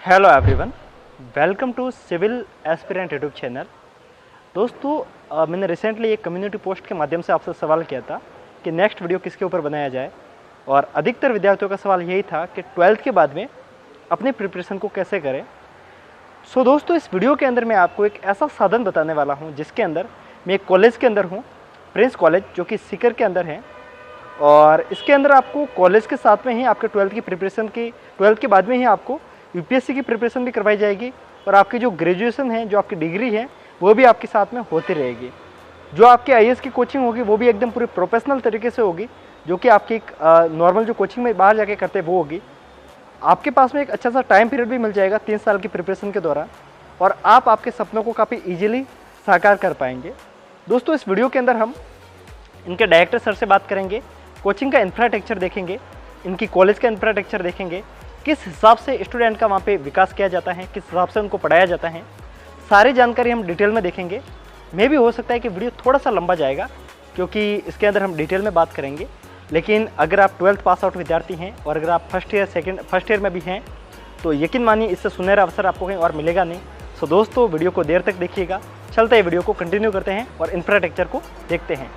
Hello everyone, welcome to civil aspirant YouTube channel. दोस्तों मैंने recently एक कम्युनिटी पोस्ट के माध्यम से आपसे सवाल किया था कि नेक्स्ट वीडियो किसके ऊपर बनाया जाए, और अधिकतर विद्यार्थियों का सवाल यही था कि 12th के बाद में अपनी प्रिपरेशन को कैसे करें। सो दोस्तों, इस वीडियो के अंदर मैं आपको एक ऐसा साधन बताने वाला हूँ जिसके अंदर मैं एक कॉलेज के अंदर हूँ, प्रिंस कॉलेज, जो कि सीकर के अंदर है। और इसके अंदर आपको कॉलेज के साथ में ही आपके 12th के बाद में ही आपको यूपीएससी की प्रिपरेशन भी करवाई जाएगी, और आपकी जो ग्रेजुएशन है, जो आपकी डिग्री है, वो भी आपके साथ में होती रहेगी। जो आपकी आईएएस की कोचिंग होगी वो भी एकदम पूरी प्रोफेशनल तरीके से होगी, जो कि आपकी एक नॉर्मल जो कोचिंग में बाहर जाके करते हैं वो होगी। आपके पास में एक अच्छा सा टाइम पीरियड भी मिल जाएगा 3 साल की प्रिपरेशन के दौरान, और आप आपके सपनों को काफ़ी ईजिली साकार कर पाएंगे। दोस्तों, इस वीडियो के अंदर हम इनके डायरेक्टर सर से बात करेंगे, कोचिंग का इंफ्रास्ट्रक्चर देखेंगे, इनकी कॉलेज का इंफ्रास्ट्रक्चर देखेंगे, किस हिसाब से स्टूडेंट का वहाँ पे विकास किया जाता है, किस हिसाब से उनको पढ़ाया जाता है, सारी जानकारी हम डिटेल में देखेंगे। मे भी हो सकता है कि वीडियो थोड़ा सा लंबा जाएगा, क्योंकि इसके अंदर हम डिटेल में बात करेंगे। लेकिन अगर आप 12th पास आउट विद्यार्थी हैं और अगर आप फर्स्ट ईयर में भी हैं, तो यकीन मानिए इससे सुनहरा अवसर आपको कहीं और मिलेगा नहीं। सो दोस्तों, वीडियो को देर तक देखिएगा। चलते हैं, वीडियो को कंटिन्यू करते हैं और इंफ्रास्ट्रक्चर को देखते हैं।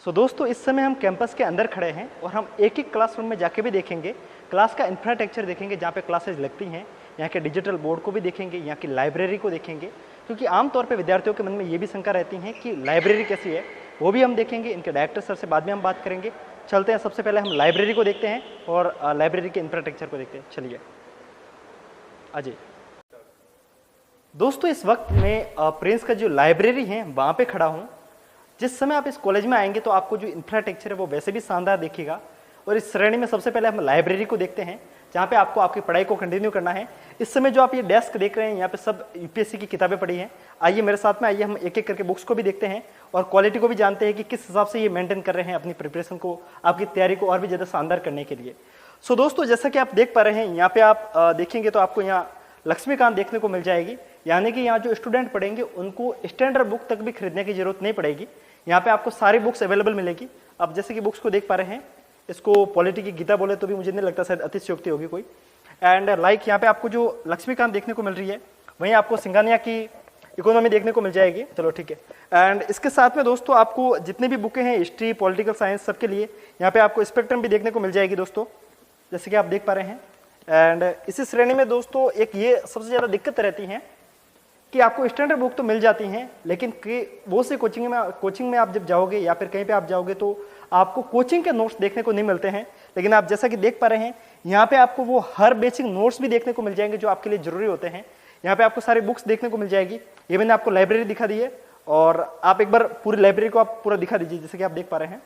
सो दोस्तों, इस समय हम कैंपस के अंदर खड़े हैं और हम एक एक क्लासरूम में जाके भी देखेंगे, क्लास का इंफ्रास्ट्रक्चर देखेंगे, जहाँ पे क्लासेज लगती हैं, यहाँ के डिजिटल बोर्ड को भी देखेंगे, यहाँ की लाइब्रेरी को देखेंगे, क्योंकि आमतौर पे विद्यार्थियों के मन में ये भी शंका रहती है कि लाइब्रेरी कैसी है, वो भी हम देखेंगे। इनके डायरेक्टर सर से बाद में हम बात करेंगे। चलते हैं, सबसे पहले हम लाइब्रेरी को देखते हैं और लाइब्रेरी के इंफ्रास्ट्रक्चर को देखते हैं। चलिए अजय। दोस्तों, इस वक्त मैं प्रिंस का जो लाइब्रेरी है वहाँ पे खड़ा हूँ। जिस समय आप इस कॉलेज में आएंगे तो आपको जो इंफ्रास्ट्रक्चर है वो वैसे भी शानदार दिखेगा। और इस श्रेणी में सबसे पहले हम लाइब्रेरी को देखते हैं, जहाँ पे आपको आपकी पढ़ाई को कंटिन्यू करना है। इस समय जो आप ये डेस्क देख रहे हैं, यहाँ पे सब यूपीएससी की किताबें पड़ी हैं। आइए मेरे साथ में, आइए हम एक एक करके बुक्स को भी देखते हैं और क्वालिटी को भी जानते हैं कि किस हिसाब से ये मेंटेन कर रहे हैं अपनी प्रिपरेशन को, आपकी तैयारी को और भी ज़्यादा शानदार करने के लिए। सो दोस्तों, जैसा कि आप देख पा रहे हैं, यहाँ पे आप देखेंगे तो आपको यहाँ लक्ष्मीकांत देखने को मिल जाएगी। यानी कि यहाँ जो स्टूडेंट पढ़ेंगे उनको स्टैंडर्ड बुक तक भी खरीदने की जरूरत नहीं पड़ेगी। यहाँ पे आपको सारी बुक्स अवेलेबल मिलेगी। अब जैसे कि बुक्स को देख पा रहे हैं, इसको पॉलिटी की गीता बोले तो भी मुझे नहीं लगता शायद अतिशयोक्ति होगी कोई। एंड लाइक यहाँ पे आपको जो लक्ष्मीकांत देखने को मिल रही है, वहीं आपको सिंघानिया की इकोनॉमी देखने को मिल जाएगी। चलो ठीक है। एंड इसके साथ में दोस्तों आपको जितनी भी बुकें हैं, हिस्ट्री, पॉलिटिकल साइंस, सबके लिए यहाँ पे आपको स्पेक्ट्रम भी देखने को मिल जाएगी दोस्तों, जैसे कि आप देख पा रहे हैं। एंड इसी श्रेणी में दोस्तों एक ये सबसे ज़्यादा दिक्कत रहती है कि आपको स्टैंडर्ड बुक तो मिल जाती हैं, लेकिन वो से कोचिंग में आप जब जाओगे या फिर कहीं पे आप जाओगे तो आपको कोचिंग के नोट्स देखने को नहीं मिलते हैं। लेकिन आप जैसा कि देख पा रहे हैं, यहाँ पे आपको वो हर बेसिक नोट्स भी देखने को मिल जाएंगे जो आपके लिए जरूरी होते हैं। यहाँ पे आपको सारी बुक्स देखने को मिल जाएगी। ये मैंने आपको लाइब्रेरी दिखा दी है, और आप एक बार पूरी लाइब्रेरी को आप पूरा दिखा दीजिए, जैसे कि आप देख पा रहे हैं।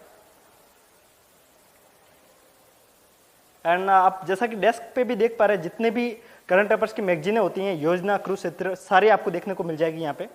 एंड आप जैसा कि डेस्क पे भी देख पा रहे हैं, जितने भी करंट अफेयर्स की मैगजीनें होती हैं, योजना, कुरुक्षेत्र, सारी आपको देखने को मिल जाएगी यहाँ पे।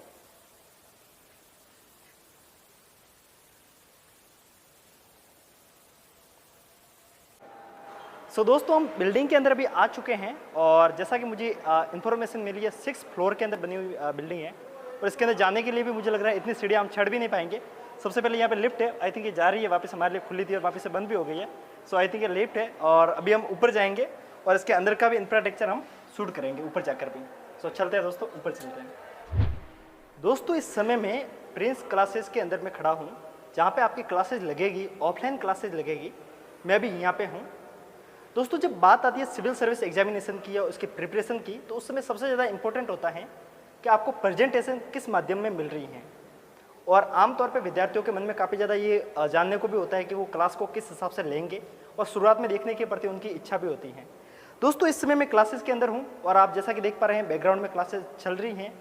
सो दोस्तों, हम बिल्डिंग के अंदर अभी आ चुके हैं, और जैसा कि मुझे इंफॉर्मेशन मिली है, 6th फ्लोर के अंदर बनी हुई बिल्डिंग है, और इसके अंदर जाने के लिए भी मुझे लग रहा है इतनी सीढ़ियाँ हम चढ़ भी नहीं पाएंगे। सबसे पहले यहाँ पे लिफ्ट है, आई थिंक ये जा रही है वापस, हमारे लिए खुली थी और वापस से बंद भी हो गई है। सो आई थिंक ये लिफ्ट है, और अभी हम ऊपर जाएंगे और इसके अंदर का भी इंफ्रास्ट्रक्चर हम शूट करेंगे ऊपर जाकर भी। सो चलते हैं दोस्तों, ऊपर चलते हैं। दोस्तों इस समय में प्रिंस क्लासेस के अंदर मैं खड़ा हूँ, जहाँ पे आपकी क्लासेस लगेगी, ऑफलाइन क्लासेस लगेगी। मैं भी यहाँ पे हूँ। दोस्तों जब बात आती है सिविल सर्विस एग्जामिनेशन की या उसकी प्रिपरेशन की, तो उस समय सबसे ज़्यादा इंपॉर्टेंट होता है कि आपको प्रेजेंटेशन किस माध्यम में मिल रही है। और आमतौर पे विद्यार्थियों के मन में काफ़ी ज़्यादा ये जानने को भी होता है कि वो क्लास को किस हिसाब से लेंगे, और शुरुआत में देखने के प्रति उनकी इच्छा भी होती है। दोस्तों इस समय मैं क्लासेस के अंदर हूँ और आप जैसा कि देख पा रहे हैं बैकग्राउंड में क्लासेस चल रही हैं,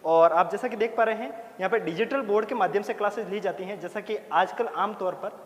और आप जैसा कि देख पा रहे हैं यहाँ पर डिजिटल बोर्ड के माध्यम से क्लासेस ली जाती हैं। जैसा कि आजकल आमतौर पर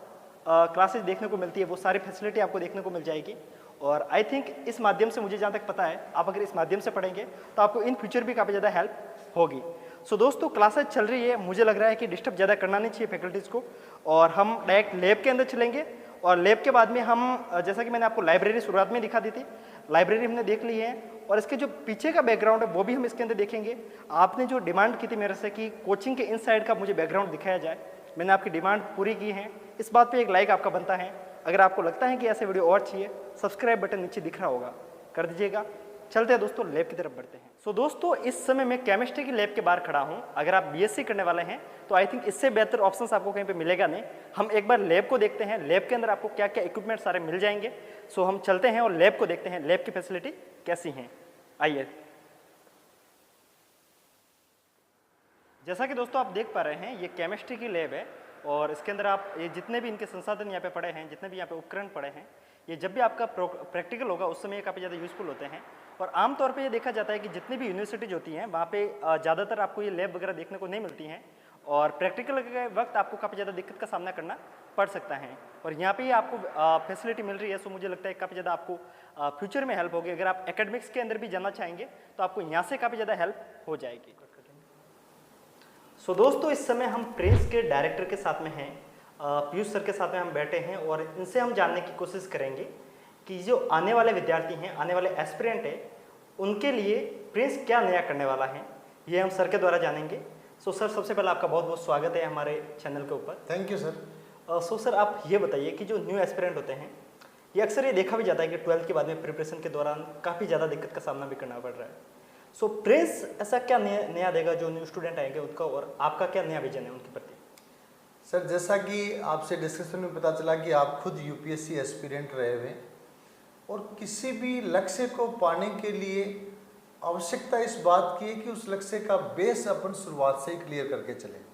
क्लासेस देखने को मिलती है, वो सारी फैसिलिटी आपको देखने को मिल जाएगी। और आई थिंक इस माध्यम से, मुझे जहाँ तक पता है, आप अगर इस माध्यम से पढ़ेंगे तो आपको इन फ्यूचर भी काफ़ी ज़्यादा हेल्प होगी। सो दोस्तों क्लासेस चल रही है, मुझे लग रहा है कि डिस्टर्ब ज़्यादा करना नहीं चाहिए फैकल्टीज़ को, और हम डायरेक्ट लैब के अंदर चलेंगे। और लैब के बाद में हम, जैसा कि मैंने आपको लाइब्रेरी शुरुआत में दिखा दी थी, लाइब्रेरी हमने देख ली है, और इसके जो पीछे का बैकग्राउंड है वो भी हम इसके अंदर देखेंगे। आपने जो डिमांड की थी मेरे से कि कोचिंग के इनसाइड का मुझे बैकग्राउंड दिखाया जाए, मैंने आपकी डिमांड पूरी की है। इस बात पे एक लाइक आपका बनता है। अगर आपको लगता है कि ऐसे वीडियो और चाहिए, सब्सक्राइब बटन नीचे दिख रहा होगा, कर दीजिएगा। चलते हैं दोस्तों लैब की तरफ बढ़ते हैं। सो दोस्तों इस समय मैं केमिस्ट्री की लैब के बाहर खड़ा हूँ। अगर आप बीएससी करने वाले हैं तो आई थिंक इससे बेहतर ऑप्शंस आपको कहीं पे मिलेगा नहीं। हम एक बार लैब को देखते हैं, लैब के अंदर आपको क्या क्या इक्विपमेंट सारे मिल जाएंगे। सो हम चलते हैं और लैब को देखते हैं, लैब की फैसिलिटी कैसी हैं। आइए। जैसा कि दोस्तों आप देख पा रहे हैं, ये केमिस्ट्री की लैब है, और इसके अंदर आप ये जितने भी इनके संसाधन यहाँ पे पड़े हैं, जितने भी यहाँ पे उपकरण पड़े हैं, ये जब भी आपका प्रैक्टिकल होगा उस समय ये काफ़ी ज़्यादा यूजफुल होते हैं। और आमतौर पे ये देखा जाता है कि जितनी भी यूनिवर्सिटीज होती हैं वहाँ पे ज़्यादातर आपको ये लैब वगैरह देखने को नहीं मिलती हैं, और प्रैक्टिकल के वक्त आपको काफ़ी ज़्यादा दिक्कत का सामना करना पड़ सकता है। और यहाँ पे आपको फैसिलिटी मिल रही है, सो मुझे लगता है काफ़ी ज़्यादा आपको फ्यूचर में हेल्प होगी। अगर आप एकेडमिक्स के अंदर भी जाना चाहेंगे तो आपको यहाँ से काफ़ी ज़्यादा हेल्प हो जाएगी। सो दोस्तों इस समय हम प्रिंस के डायरेक्टर के साथ में हैं, पीयूष सर के साथ में हम बैठे हैं, और इनसे हम जानने की कोशिश करेंगे कि जो आने वाले विद्यार्थी हैं, आने वाले एस्पिरेंट हैं, उनके लिए प्रिंस क्या नया करने वाला है, ये हम सर के द्वारा जानेंगे। सो सर सबसे पहले आपका बहुत बहुत स्वागत है हमारे चैनल के ऊपर। Thank you sir. So sir आप ये बताइए कि जो न्यू एस्पिरेंट होते हैं, ये अक्सर ये देखा भी जाता है कि 12th के बाद में प्रिपरेशन के दौरान काफ़ी ज़्यादा दिक्कत का सामना भी करना पड़ रहा है। सो प्रिंस ऐसा क्या नया देगा जो न्यू स्टूडेंट आएंगे उनका, और आपका क्या नया विजन है उनके प्रति? सर जैसा कि आपसे डिस्कशन में पता चला कि आप खुद यूपीएससी एस्पिरेंट रहे हुए, और किसी भी लक्ष्य को पाने के लिए आवश्यकता इस बात की है कि उस लक्ष्य का बेस अपन शुरुआत से ही क्लियर करके चले।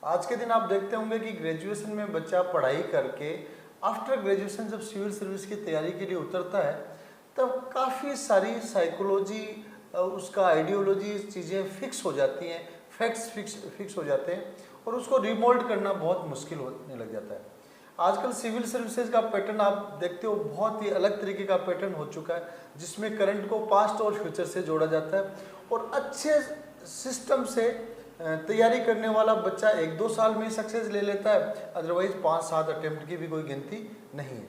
आज के दिन आप देखते होंगे कि ग्रेजुएशन में बच्चा पढ़ाई करके आफ्टर ग्रेजुएशन जब सिविल सर्विस की तैयारी के लिए उतरता है, तब काफ़ी सारी साइकोलॉजी, उसका आइडियोलॉजी, चीज़ें फिक्स हो जाती हैं, फैक्ट्स फिक्स हो जाते हैं, और उसको रिमोल्ड करना बहुत मुश्किल होने लग जाता है। आजकल सिविल सर्विसेज का पैटर्न आप देखते हो, बहुत ही अलग तरीके का पैटर्न हो चुका है, जिसमें करंट को पास्ट और फ्यूचर से जोड़ा जाता है, और अच्छे सिस्टम से तैयारी करने वाला बच्चा 1-2 साल में ही सक्सेस ले लेता है, अदरवाइज 5-7 अटेम्प्ट की भी कोई गिनती नहीं है।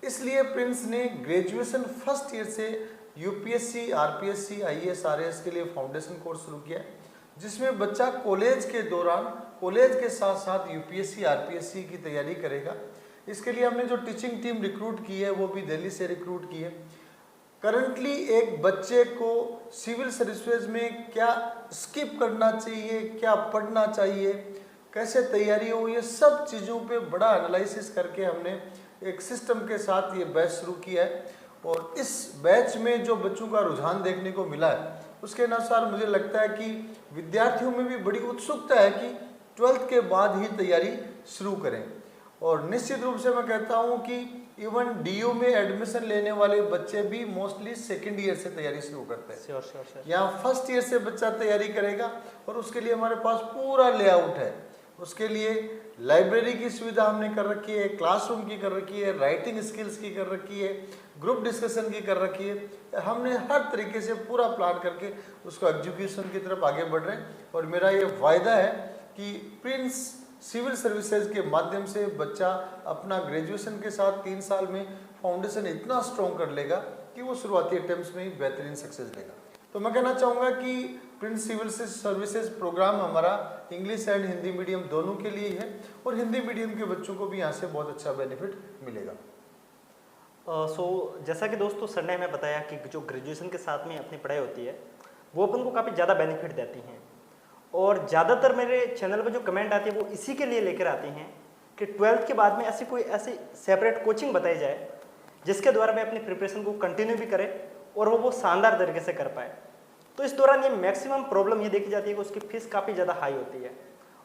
इसलिए प्रिंस ने ग्रेजुएशन फर्स्ट ईयर से यूपीएससी, आरपीएससी, आईएएस, आरएएस के लिए फाउंडेशन कोर्स शुरू किया है, जिसमें बच्चा कॉलेज के दौरान, कॉलेज के साथ साथ यूपीएससी, आरपीएससी की तैयारी करेगा। इसके लिए हमने जो टीचिंग टीम रिक्रूट की है वो भी दिल्ली से रिक्रूट की है। करंटली एक बच्चे को सिविल सर्विसेज में क्या स्किप करना चाहिए, क्या पढ़ना चाहिए, कैसे तैयारी हो, ये सब चीज़ों पे बड़ा एनालिसिस करके हमने एक सिस्टम के साथ ये बैच शुरू किया है। और इस बैच में जो बच्चों का रुझान देखने को मिला है, उसके अनुसार मुझे लगता है कि विद्यार्थियों में भी बड़ी उत्सुकता है कि 12th के बाद ही तैयारी शुरू करें। और निश्चित रूप से मैं कहता हूं कि इवन डीयू में एडमिशन लेने वाले बच्चे भी मोस्टली सेकेंड ईयर से तैयारी शुरू करते हैं। श्योर। यहाँ फर्स्ट ईयर से बच्चा तैयारी करेगा, और उसके लिए हमारे पास पूरा लेआउट है। उसके लिए लाइब्रेरी की सुविधा हमने कर रखी है, क्लासरूम की कर रखी है, राइटिंग स्किल्स की कर रखी है, ग्रुप डिस्कशन की कर रखी है। हमने हर तरीके से पूरा प्लान करके उसको एग्जीक्यूशन की तरफ आगे बढ़ रहे हैं। और मेरा ये वायदा है कि प्रिंस सिविल सर्विसेज के माध्यम से बच्चा अपना ग्रेजुएशन के साथ 3 साल में फाउंडेशन इतना स्ट्रॉन्ग कर लेगा कि वो शुरुआती अटेम्प्ट्स में ही बेहतरीन सक्सेस लेगा। तो मैं कहना चाहूँगा कि प्रिंस सिविल सर्विसेज प्रोग्राम हमारा इंग्लिश एंड हिंदी मीडियम दोनों के लिए है, और हिंदी मीडियम के बच्चों को भी यहाँ से बहुत अच्छा बेनिफिट मिलेगा। जैसा कि दोस्तों सर ने हमें बताया कि जो ग्रेजुएशन के साथ में अपनी पढ़ाई होती है वो अपन को काफ़ी ज़्यादा बेनिफिट देती हैं, और ज़्यादातर मेरे चैनल पर जो कमेंट आती है वो इसी के लिए लेकर आती हैं कि 12th के बाद में ऐसी सेपरेट कोचिंग बताई जाए जिसके द्वारा मैं अपनी प्रिपरेशन को कंटिन्यू भी करें और वो शानदार तरीके से कर पाए। तो इस दौरान ये मैक्सिमम प्रॉब्लम ये देखी जाती है कि उसकी फीस काफ़ी ज़्यादा हाई होती है।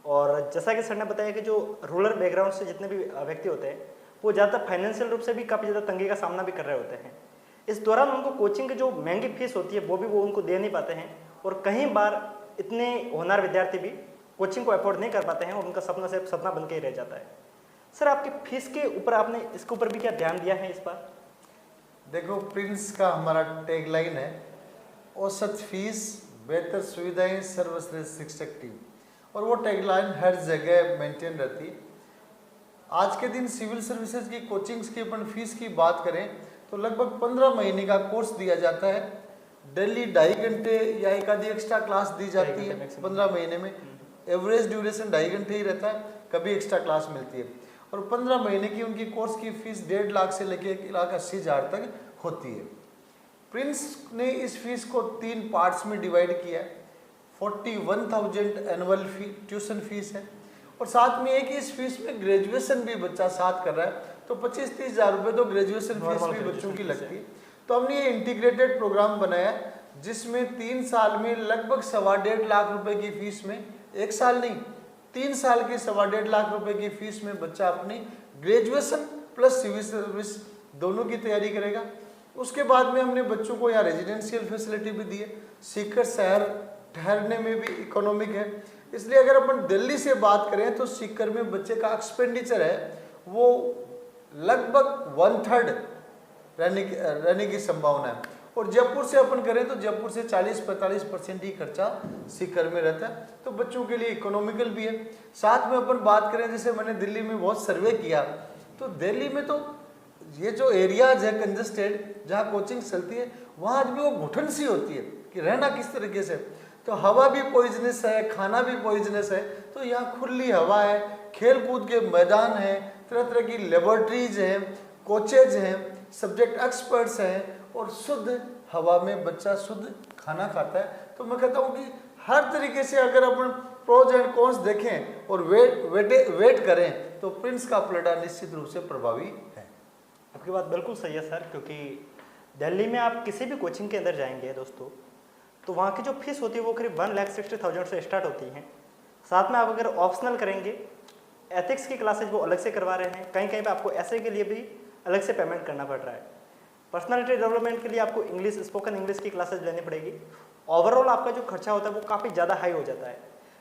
और जैसा कि सर ने बताया कि जो रूरल बैकग्राउंड से जितने भी व्यक्ति होते हैं वो ज़्यादातर फाइनेंशियल रूप से भी काफ़ी ज़्यादा तंगी का सामना भी कर रहे होते हैं। इस दौरान उनको कोचिंग की जो महंगी फीस होती है वो उनको दे नहीं पाते हैं और कई बार इतने होनहार विद्यार्थी भी कोचिंग को अफोर्ड नहीं कर पाते हैं और उनका सपना सिर्फ सपना बन के ही रह जाता है। सर आपकी फीस के ऊपर आपने इसके ऊपर भी क्या ध्यान दिया है इस बार? देखो, प्रिंस का हमारा टैगलाइन है औसत फीस, बेहतर सुविधाएं, सर्वश्रेष्ठ शिक्षक टीम, और वो टैगलाइन हर जगह मेंटेन रहती है। आज के दिन सिविल सर्विसेज की कोचिंग्स की अपन फीस की बात करें तो लगभग 15 महीने का कोर्स दिया जाता है। डेली 2.5 घंटे या एक आधी एक्स्ट्रा क्लास दी जाती है 15 महीने में। एवरेज ड्यूरेशन 2.5 घंटे ही रहता है, कभी एक्स्ट्रा क्लास मिलती है। और 15 महीने की उनकी कोर्स की फीस 1.5 लाख से लेकर 1,80,000 तक होती है। प्रिंस ने इस फीस को 3 पार्ट्स में डिवाइड किया है। 41,000 एनुअल ट्यूशन फीस है और साथ में एक इस फीस में ग्रेजुएशन भी बच्चा साथ कर रहा है तो 25-30 हज़ार रुपये तो ग्रेजुएशन फीस भी बच्चों की लगती है। तो हमने ये इंटीग्रेटेड प्रोग्राम बनाया जिसमें 3 साल में लगभग 1.25 लाख रुपए की फीस में, 1 साल नहीं 3 साल की 1.25 लाख रुपए की फीस में बच्चा अपनी ग्रेजुएशन प्लस सिविल सर्विस दोनों की तैयारी करेगा। उसके बाद में हमने बच्चों को यहाँ रेजिडेंशियल फैसिलिटी भी दी है। सीकर शहर ठहरने में भी इकोनॉमिक है, इसलिए अगर अपन दिल्ली से बात करें तो सीकर में बच्चे का एक्सपेंडिचर है वो लगभग 1/3 रहने की संभावना है। और जयपुर से अपन करें तो जयपुर से 40-45% ही खर्चा सीकर में रहता है, तो बच्चों के लिए इकोनॉमिकल भी है। साथ में अपन बात करें, जैसे मैंने दिल्ली में बहुत सर्वे किया तो दिल्ली में तो ये जो एरियाज है कंजस्टेड जहाँ कोचिंग चलती है वहाँ आज भी वो घुटन सी होती है कि रहना किस तरीके से। तो हवा भी पॉइजनस है, खाना भी पॉइजनस है। तो यहाँ खुली हवा है, खेल कूद के मैदान है, तरह तरह की लेबोरेटरीज हैं, कोचेज हैं, सब्जेक्ट एक्सपर्ट्स हैं और शुद्ध हवा में बच्चा शुद्ध खाना खाता है। तो मैं कहता हूँ कि हर तरीके से अगर अपन प्रोज एंड कॉन्स देखें और वेट करें तो प्रिंस का प्लेटा निश्चित रूप से प्रभावी है। आपकी बात बिल्कुल सही है सर, क्योंकि दिल्ली में आप किसी भी कोचिंग के अंदर जाएंगे दोस्तों तो वहाँ की जो फीस होती है वो करीब 1,60,000 से स्टार्ट होती है। साथ में आप अगर ऑप्शनल करेंगे, एथिक्स की क्लासेज वो अलग से करवा रहे हैं, कहीं कहीं पे आपको ऐसे के लिए भी अलग से पेमेंट करना पड़ रहा है। पर्सनालिटी डेवलपमेंट के लिए आपको इंग्लिश, स्पोकन इंग्लिश की क्लासेज लेनी पड़ेगी। ओवरऑल आपका जो खर्चा होता है वो काफ़ी ज़्यादा हाई हो जाता है।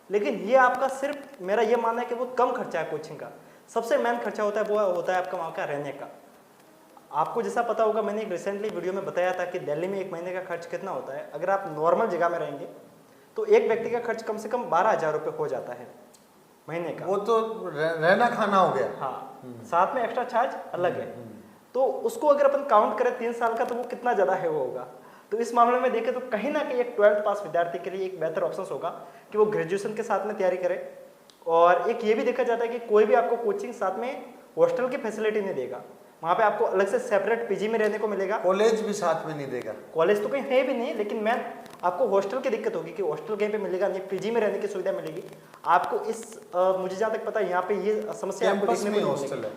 लेकिन ये आपका सिर्फ, मेरा ये मानना है कि वो कम खर्चा है कोचिंग का। सबसे मेन खर्चा होता है वो होता है आपका वहाँ का रहने का। आपको जैसा पता होगा, मैंने एक रिसेंटली वीडियो में बताया था कि दिल्ली में 1 महीने का खर्च कितना होता है। अगर आप नॉर्मल जगह में रहेंगे तो एक व्यक्ति का खर्च कम से कम 12,000 रुपये हो जाता है महीने का। वो तो रहना खाना हो गया। हाँ, साथ में एक्स्ट्रा चार्ज अलग है। तो उसको अगर अपन काउंट करें 3 साल का तो वो कितना ज़्यादा है वो होगा। तो इस मामले में देखें तो कहीं ना कहीं एक 12th पास विद्यार्थी के लिए एक बेहतर ऑप्शन होगा कि वो ग्रेजुएशन के साथ में तैयारी करे। और एक ये भी देखा जाता है कि कोई भी आपको कोचिंग साथ में हॉस्टल की फैसिलिटी नहीं देगा, वहाँ पे आपको अलग से सेपरेट पीजी में रहने को मिलेगा। कॉलेज भी साथ में नहीं देगा। कॉलेज तो कहीं है भी नहीं, लेकिन मैं आपको हॉस्टल की दिक्कत होगी कि हॉस्टल कहीं पे मिलेगा नहीं, पीजी में रहने की सुविधा मिलेगी आपको। इस मुझे जहाँ तक पता है यहाँ पे ये समस्या आपको देखने को हॉस्टल है,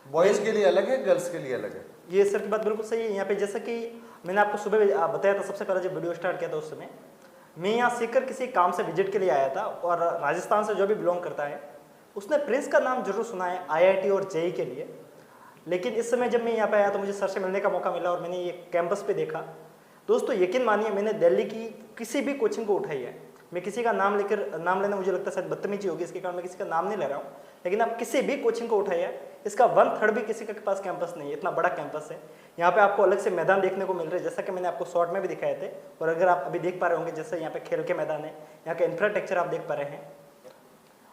बॉयज़ के लिए अलग है, गर्ल्स के लिए अलग है। ये सर की बात बिल्कुल सही है। यहाँ पे जैसा कि मैंने आपको सुबह बताया था, सबसे पहले जब वीडियो स्टार्ट किया था उस समय मैं यहाँ सीकर किसी काम से विजिट के लिए आया था और राजस्थान से जो भी बिलोंग करता है उसने प्रिंस का नाम जरूर सुना है IIT और JEE के लिए। लेकिन इस समय जब मैं यहाँ पे आया तो मुझे सर से मिलने का मौका मिला और मैंने ये कैंपस पे देखा। दोस्तों यकीन मानिए, मैंने दिल्ली की किसी भी कोचिंग को उठाई है, मैं किसी का नाम लेना मुझे लगता है शायद बदतमीजी होगी, इसके कारण मैं किसी का नाम नहीं ले रहा हूँ, लेकिन आप किसी भी कोचिंग को उठाइए, इसका 1/3 भी किसी के पास कैंपस नहीं है। इतना बड़ा कैंपस है। यहाँ पे आपको अलग से मैदान देखने को मिल रहे हैं, जैसा कि मैंने आपको शॉर्ट में भी दिखाए थे। और अगर आप अभी देख पा रहे होंगे, जैसे यहाँ पे खेल के मैदान है, यहाँ का इंफ्रास्ट्रक्चर आप देख पा रहे हैं।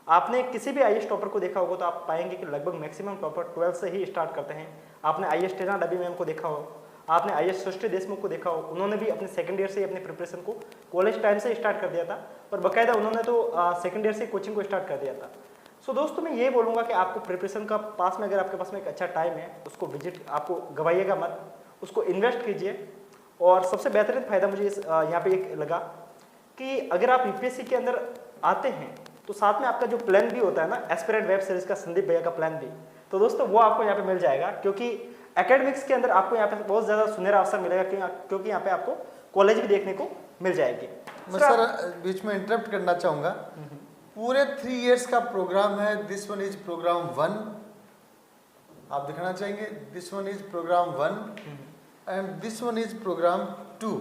आपने किसी भी IAS टॉपर को देखा होगा तो आप पाएंगे कि लगभग मैक्सिमम टॉपर 12 से ही स्टार्ट करते हैं। आपने IAS टेना डबी मैम को देखा हो, आपने IAS सृष्टि देशमुख को देखा हो, उन्होंने भी अपने सेकंड ईयर से ही अपने प्रिपरेशन को कॉलेज टाइम से स्टार्ट कर दिया था और बाकायदा उन्होंने तो सेकंड ईयर से कोचिंग को स्टार्ट कर दिया था। सो दोस्तों मैं ये बोलूँगा कि आपको प्रिपरेशन का पास में, अगर आपके पास में एक अच्छा टाइम है, उसको विजिट आपको गवाइएगा मत, उसको इन्वेस्ट कीजिए। और सबसे बेहतरीन फ़ायदा मुझे यहाँ पे एक लगा कि अगर आप यूपीएससी के अंदर आते हैं तो साथ में आपका जो प्लान भी होता है ना, एस्पिरेंट वेब सीरीज का संदीप भैया का प्लान भी, तो दोस्तों वो आपको यहाँ पे मिल जाएगा, क्योंकि एकेडमिक्स के अंदर आपको यहाँ पे बहुत ज़्यादा सुनहरा अवसर मिलेगा, क्योंकि यहाँ पे आपको कॉलेज भी देखने को मिल जाएगी। मैं सर बीच में इंटरप्ट करना चाहूँगा। पूरे 3 इयर्स का प्रोग्राम है। दिस वन इज प्रोग्राम 1, आप दिखाना चाहेंगे? This one is program 1 and this one is program 2।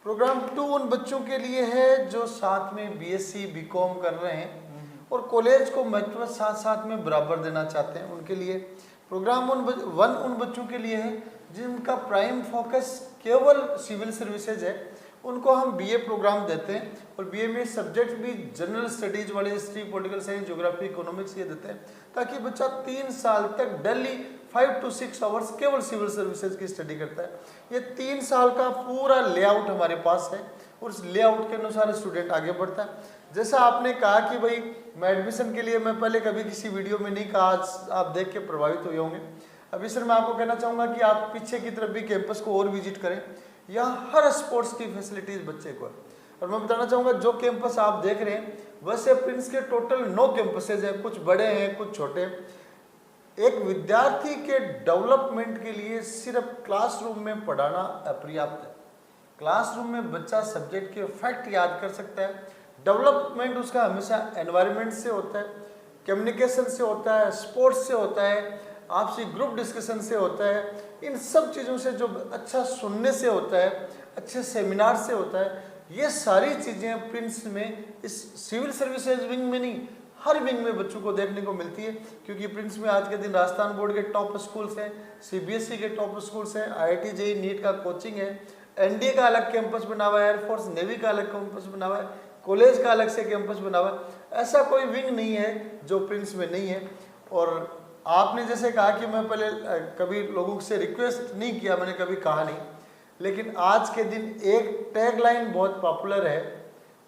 Program 2 उन बच्चों के लिए है जो साथ में बीएससी बीकॉम कर रहे हैं और कॉलेज को महत्व साथ साथ में बराबर देना चाहते हैं, उनके लिए। प्रोग्राम 1 उन बच्चों के लिए है जिनका प्राइम फोकस केवल सिविल सर्विसेज है, उनको हम बीए प्रोग्राम देते हैं और बीए में सब्जेक्ट भी जनरल स्टडीज वाले, history, political science, geography, economics ये देते हैं, ताकि बच्चा 3 साल तक डेली 5 to 6 आवर्स केवल सिविल सर्विसेज की स्टडी करता है। ये 3 साल का पूरा लेआउट हमारे पास है और उस लेआउट के अनुसार स्टूडेंट आगे बढ़ता है। जैसा आपने कहा कि भाई मैं एडमिशन के लिए, मैं पहले कभी किसी वीडियो में नहीं कहा, आज आप देख के प्रभावित हुए होंगे। अभी सर मैं आपको कहना चाहूँगा कि आप पीछे की तरफ भी कैंपस को और विजिट करें, यहाँ हर स्पोर्ट्स की फैसिलिटीज बच्चे को है। और मैं बताना चाहूँगा जो कैंपस आप देख रहे हैं वैसे प्रिंस के टोटल 9 कैंपसेज हैं, कुछ बड़े हैं कुछ छोटे। एक विद्यार्थी के डेवलपमेंट के लिए सिर्फ क्लासरूम में पढ़ाना अपर्याप्त है। क्लासरूम में बच्चा सब्जेक्ट के फैक्ट याद कर सकता है, डेवलपमेंट उसका हमेशा एनवायरनमेंट से होता है, कम्युनिकेशन से होता है, स्पोर्ट्स से होता है, आपसी ग्रुप डिस्कशन से होता है, इन सब चीज़ों से, जो अच्छा सुनने से होता है, अच्छे सेमिनार से होता है। ये सारी चीज़ें प्रिंस में, इस सिविल सर्विसेज विंग में नहीं, हर विंग में बच्चों को देखने को मिलती है, क्योंकि प्रिंस में आज के दिन राजस्थान बोर्ड के टॉप स्कूल्स हैं, सीबीएसई के टॉप स्कूल्स हैं, आईआईटी जेईई नीट का कोचिंग है, एनडीए का अलग कैंपस बना हुआ है, एयरफोर्स नेवी का अलग कैंपस बना हुआ है, कॉलेज का अलग से कैंपस बना हुआ है। ऐसा कोई विंग नहीं है जो प्रिंस में नहीं है। और आपने जैसे कहा कि मैं पहले कभी लोगों से रिक्वेस्ट नहीं किया, मैंने कभी कहा नहीं, लेकिन आज के दिन एक टैगलाइन बहुत पॉपुलर है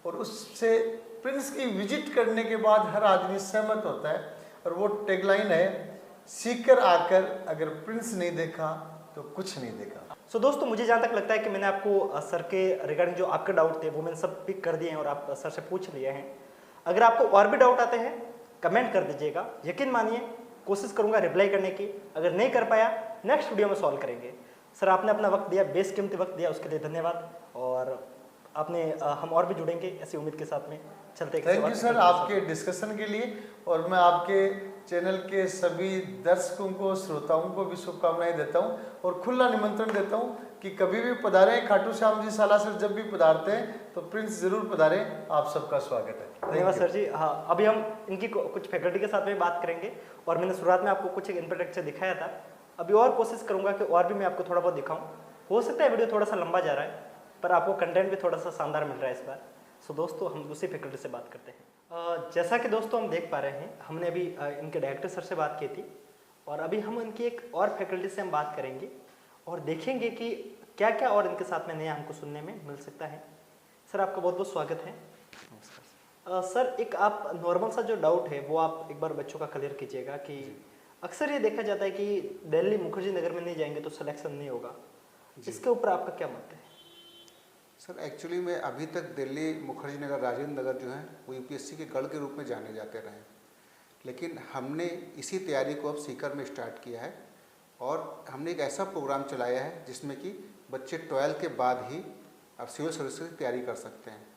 और उससे प्रिंस की विजिट करने के बाद हर आदमी सहमत होता है, और वो टैगलाइन है, सीकर आकर अगर प्रिंस नहीं देखा तो कुछ नहीं देखा। सो दोस्तों, मुझे जहाँ तक लगता है कि मैंने आपको सर के रिगार्डिंग जो आपके डाउट थे वो मैंने सब पिक कर दिए हैं और आप सर से पूछ लिए हैं। अगर आपको और भी डाउट आते हैं कमेंट कर दीजिएगा, यकीन मानिए कोशिश करूंगा रिप्लाई करने की। अगर नहीं कर पाया नेक्स्ट वीडियो में सॉल्व करेंगे। सर आपने अपना वक्त दिया, बेशकीमती वक्त दिया, उसके लिए धन्यवाद। और आपने हम और भी जुड़ेंगे ऐसी उम्मीद के साथ में चलते। थैंक यू सर आपके डिस्कशन के लिए, और मैं आपके चैनल के सभी दर्शकों को, श्रोताओं को भी शुभकामनाएं देता हूं और खुला निमंत्रण देता हूं कि कभी भी पधारें। खाटू श्याम जी सालासर जब भी पधारते हैं तो प्रिंस जरूर पधारें, आप सबका स्वागत है। धन्यवाद सर जी। हाँ, अभी हम इनकी कुछ फैकल्टी के साथ में बात करेंगे, और मैंने शुरुआत में आपको कुछ एक इंफ्रास्ट्रक्चर दिखाया था, अभी और कोशिश करूंगा कि और भी मैं आपको थोड़ा बहुत दिखाऊं। हो सकता है वीडियो थोड़ा सा लंबा जा रहा है, पर आपको कंटेंट भी थोड़ा सा शानदार मिल रहा है इस बार। सो दोस्तों, हम दूसरी फैकल्टी से बात करते हैं। जैसा कि दोस्तों हम देख पा रहे हैं, हमने अभी इनके डायरेक्टर सर से बात की थी, और अभी हम इनकी एक और फैकल्टी से हम बात करेंगे और देखेंगे कि क्या क्या और इनके साथ में नया हमको सुनने में मिल सकता है। सर आपका बहुत बहुत स्वागत है। सर एक आप नॉर्मल सा जो डाउट है वो आप एक बार बच्चों का क्लियर कीजिएगा कि अक्सर ये देखा जाता है कि दिल्ली मुखर्जी नगर में नहीं जाएंगे तो सिलेक्शन नहीं होगा, इसके ऊपर आपका क्या मत है? सर एक्चुअली में अभी तक दिल्ली मुखर्जी नगर, राजेंद्र नगर जो है वो यूपीएससी के गढ़ के रूप में जाने जाते रहे, लेकिन हमने इसी तैयारी को अब सीकर में स्टार्ट किया है और हमने एक ऐसा प्रोग्राम चलाया है जिसमें कि बच्चे 12 के बाद ही अब सिविल सर्विसेज की तैयारी कर सकते हैं।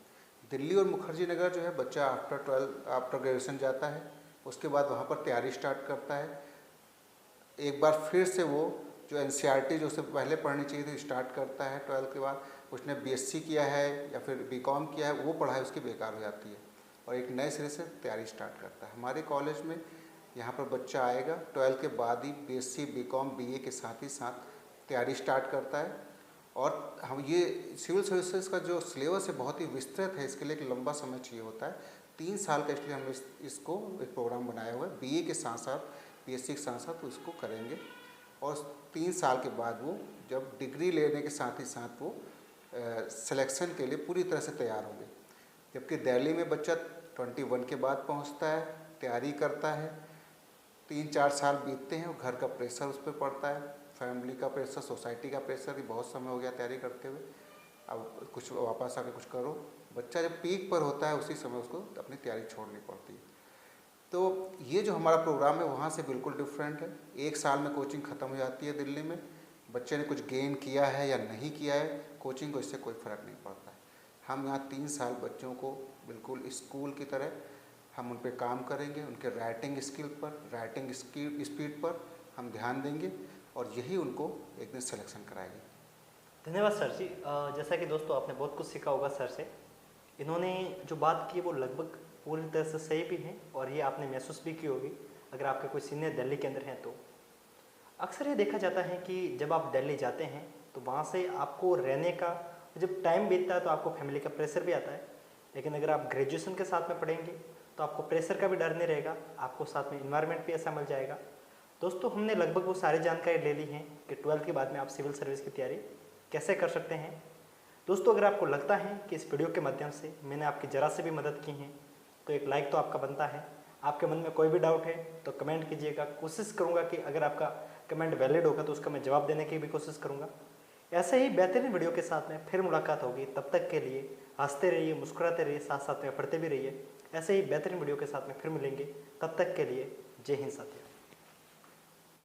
दिल्ली और मुखर्जी नगर जो है बच्चा आफ्टर ग्रेजुएशन जाता है, उसके बाद वहाँ पर तैयारी स्टार्ट करता है। एक बार फिर से वो जो एनसीईआरटी जो उसे पहले पढ़नी चाहिए थी स्टार्ट करता है। 12 के बाद उसने बीएससी किया है या फिर बीकॉम किया है, वो पढ़ाई उसकी बेकार हो जाती है और एक नए सिरे से तैयारी स्टार्ट करता है। हमारे कॉलेज में यहाँ पर बच्चा आएगा 12 के बाद ही बीएससी, बीकॉम, बीए के साथ ही साथ तैयारी स्टार्ट करता है। और हम ये सिविल सर्विसेज का जो सिलेबस है बहुत ही विस्तृत है, इसके लिए एक लंबा समय चाहिए होता है, 3 साल का, इसलिए हम इसको एक प्रोग्राम बनाया हुआ है। बीए के साथ साथ बीएससी के साथ साथ उसको करेंगे और 3 साल के बाद वो जब डिग्री लेने के साथ ही साथ वो सिलेक्शन के लिए पूरी तरह से तैयार होंगे। जबकि दिल्ली में बच्चा 21 के बाद पहुंचता है, तैयारी करता है, 3-4 साल बीतते हैं और घर का प्रेशर उस पर पड़ता है, फैमिली का प्रेशर, सोसाइटी का प्रेशर, कि बहुत समय हो गया तैयारी करते हुए, अब कुछ वापस आके कुछ करो, बच्चा जब पीक पर होता है उसी समय उसको अपनी तैयारी छोड़नी पड़ती है। तो ये जो हमारा प्रोग्राम है वहाँ से बिल्कुल डिफरेंट है। 1 साल में कोचिंग ख़त्म हो जाती है दिल्ली में। बच्चे ने कुछ गेन किया है या नहीं किया है, कोचिंग को इससे कोई फ़र्क नहीं पड़ता है। हम यहाँ 3 साल बच्चों को बिल्कुल स्कूल की तरह हम उन पर काम करेंगे, उनके राइटिंग स्किल पर, राइटिंग स्पीड पर हम ध्यान देंगे और यही उनको एक दिन सिलेक्शन कराएगी। धन्यवाद सर जी। जैसा कि दोस्तों आपने बहुत कुछ सीखा होगा सर से। इन्होंने जो बात की वो लगभग पूरी तरह से सही भी है और ये आपने महसूस भी की होगी अगर आपके कोई सीनियर दिल्ली के अंदर हैं तो। अक्सर ये देखा जाता है कि जब आप दिल्ली जाते हैं तो वहाँ से आपको रहने का जब टाइम बीतता है तो आपको फैमिली का प्रेशर भी आता है, लेकिन अगर आप ग्रेजुएशन के साथ में पढ़ेंगे तो आपको प्रेशर का भी डर नहीं रहेगा, आपको साथ में इन्वायरमेंट भी ऐसा मिल जाएगा। दोस्तों हमने लगभग वो सारी जानकारी ले ली है कि 12th के बाद में आप सिविल सर्विस की तैयारी कैसे कर सकते हैं। दोस्तों अगर आपको लगता है कि इस वीडियो के माध्यम से मैंने आपकी ज़रा से भी मदद की है तो एक लाइक तो आपका बनता है। आपके मन में कोई भी डाउट है तो कमेंट कीजिएगा, कोशिश करूंगा कि अगर आपका कमेंट वैलिड होगा तो उसका मैं जवाब देने की भी कोशिश करूंगा। ऐसे ही बेहतरीन वीडियो के साथ में फिर मुलाकात होगी, तब तक के लिए हंसते रहिए, मुस्कुराते रहिए, साथ साथ में पढ़ते भी रहिए। ऐसे ही बेहतरीन वीडियो के साथ में फिर मिलेंगे, तब तक के लिए जय हिंद साथियों।